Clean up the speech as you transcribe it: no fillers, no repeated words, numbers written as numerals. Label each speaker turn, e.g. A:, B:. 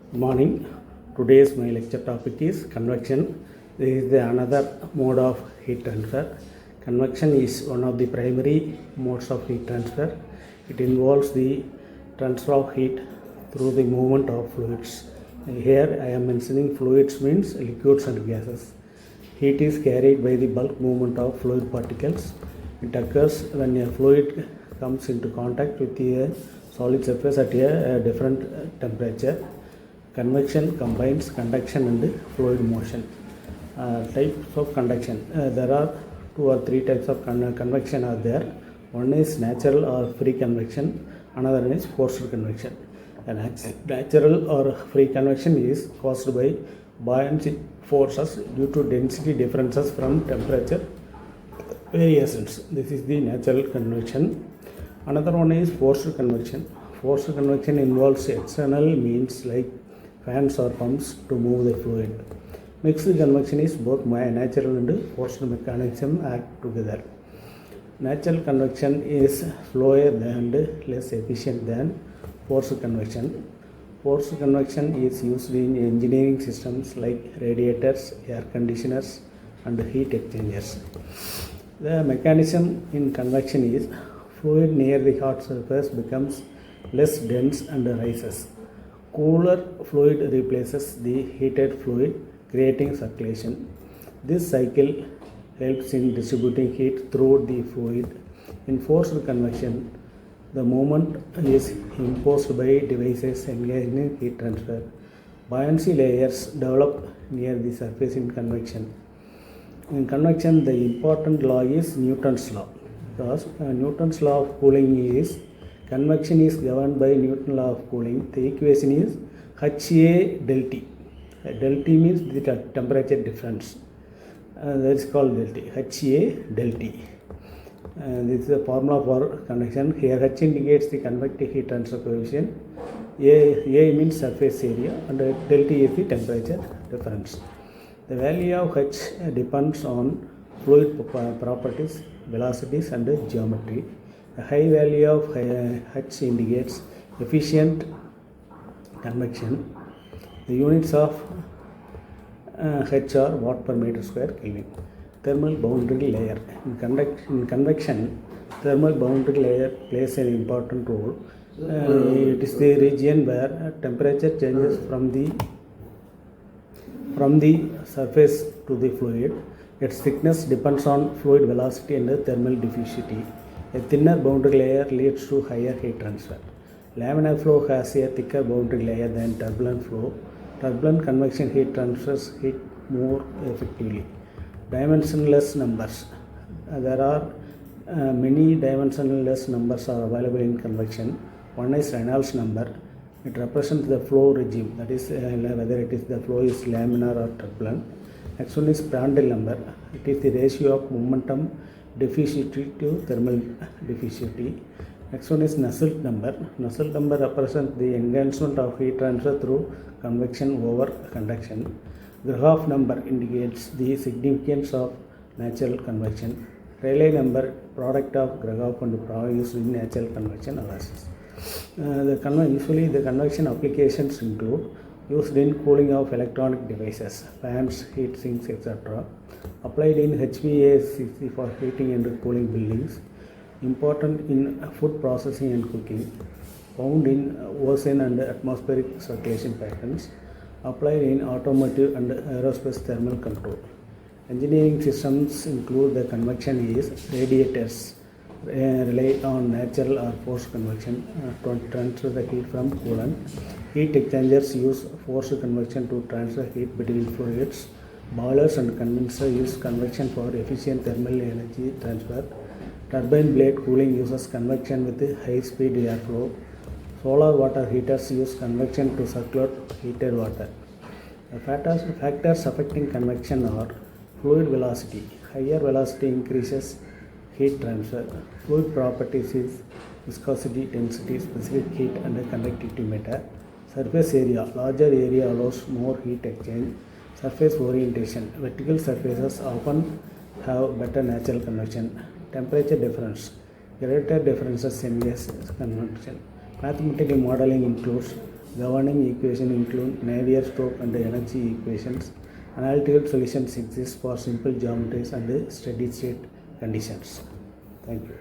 A: Good morning. Today's my lecture topic is convection. This is another mode of heat transfer. Convection is one of the primary modes of heat transfer. It involves the transfer of heat through the movement of fluids. Here I am mentioning fluids means liquids and gases. Heat is carried by the bulk movement of fluid particles. It occurs when a fluid comes into contact with a solid surface at a different temperature. Convection combines conduction and fluid motion. Types of conduction. There are 2 or 3 types of convection are there. One is natural or free convection. Another one is forced convection. Natural or free convection is caused by buoyancy forces due to density differences from temperature variations. This is the natural convection. Another one is forced convection. Forced convection involves external means like fans or pumps to move the fluid. Mixed convection is both natural and forced mechanism act together. Natural convection is slower and less efficient than forced convection. Forced convection is used in engineering systems like radiators, air conditioners, and heat exchangers. The mechanism in convection is fluid near the hot surface becomes less dense and rises. Cooler fluid replaces the heated fluid, creating circulation. This cycle helps in distributing heat through the fluid. In forced convection, the movement is imposed by devices engaged in heat transfer. Buoyancy layers develop near the surface in convection. In convection, the important law is Newton's law, because Newton's law of cooling is convection is governed by Newton's law of cooling. The equation is HA del T. Del T means the temperature difference. That is called del T. HA del T. This is the formula for convection. Here H indicates the convective heat transfer coefficient. A means surface area and del T is the temperature difference. The value of H depends on fluid properties, velocities and geometry. The high value of H indicates efficient convection. The units of H are watt per meter square Kelvin. Thermal boundary layer. In convection, thermal boundary layer plays an important role. It is the region where temperature changes from the surface to the fluid. Its thickness depends on fluid velocity and thermal diffusivity. A thinner boundary layer leads to higher heat transfer. Laminar flow has a thicker boundary layer than turbulent flow. Turbulent convection heat transfers heat more effectively. Dimensionless numbers. There are many dimensionless numbers are available in convection. One is Reynolds number. It represents the flow regime, that is whether it is the flow is laminar or turbulent. Next one is Prandtl number. It is the ratio of momentum diffusivity to thermal diffusivity. Next one is Nusselt number. Nusselt number represents the enhancement of heat transfer through convection over conduction. Graf number indicates the significance of natural convection. Rayleigh number, product of Graf and Prandtl used in natural convection analysis. Usually the convection applications include used in cooling of electronic devices, fans, heat sinks, etc. Applied in HVAC for heating and cooling buildings. Important in food processing and cooking. Found in ocean and atmospheric circulation patterns. Applied in automotive and aerospace thermal control. Engineering systems include the convection is radiators rely on natural or forced convection to transfer the heat from coolant. Heat exchangers use forced convection to transfer heat between fluids. Boilers and condensers use convection for efficient thermal energy transfer. Turbine blade cooling uses convection with high speed airflow. Solar water heaters use convection to circulate heated water. The factors affecting convection are fluid velocity. Higher velocity increases heat transfer. Fluid properties is viscosity, density, specific heat and conductivity matter. Surface area. Larger area allows more heat exchange. Surface orientation. Vertical surfaces often have better natural convection. Temperature difference. Greater differences in gas convection. Mathematical modeling includes Governing equations include Navier-Stokes and energy equations. Analytical solutions exist for simple geometries and steady-state conditions. Thank you.